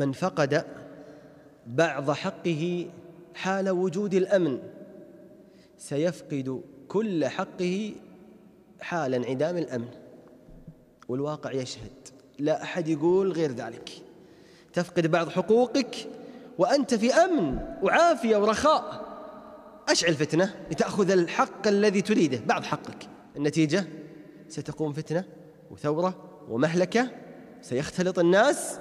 من فقد بعض حقه حال وجود الأمن سيفقد كل حقه حال انعدام الأمن. والواقع يشهد، لا أحد يقول غير ذلك. تفقد بعض حقوقك وأنت في أمن وعافية ورخاء، أشعل فتنة لتأخذ الحق الذي تريده، بعض حقك. النتيجة ستقوم فتنة وثورة ومهلكة، سيختلط الناس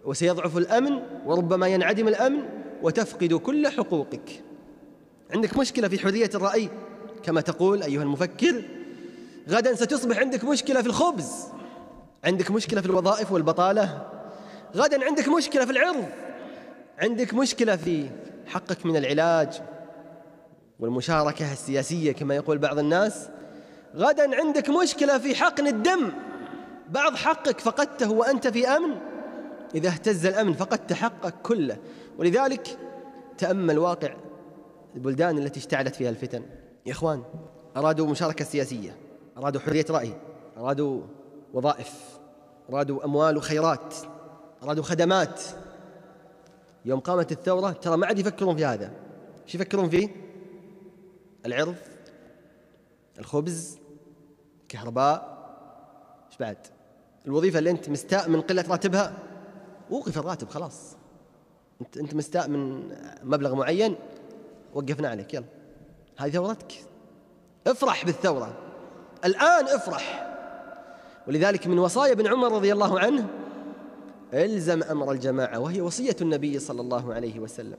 وسيضعف الأمن، وربما ينعدم الأمن وتفقد كل حقوقك. عندك مشكلة في حرية الرأي كما تقول أيها المفكر، غدا ستصبح عندك مشكلة في الخبز، عندك مشكلة في الوظائف والبطالة، غدا عندك مشكلة في العرض، عندك مشكلة في حقك من العلاج والمشاركة السياسية كما يقول بعض الناس، غدا عندك مشكلة في حقن الدم. بعض حقك فقدته وأنت في أمن، إذا اهتز الأمن فقدت حقك كله. ولذلك تأمل واقع البلدان التي اشتعلت فيها الفتن يا إخوان، أرادوا مشاركة سياسية، أرادوا حرية رأي، أرادوا وظائف، أرادوا أموال وخيرات، أرادوا خدمات. يوم قامت الثورة ترى ما عاد يفكرون في هذا. ايش يفكرون فيه؟ العرض، الخبز، الكهرباء، ايش بعد؟ الوظيفة اللي أنت مستاء من قلة راتبها، وقف الراتب خلاص. أنت مستاء من مبلغ معين، وقفنا عليك، يلا هذه ثورتك، افرح بالثورة الآن، افرح. ولذلك من وصايا ابن عمر رضي الله عنه: الزم أمر الجماعة، وهي وصية النبي صلى الله عليه وسلم.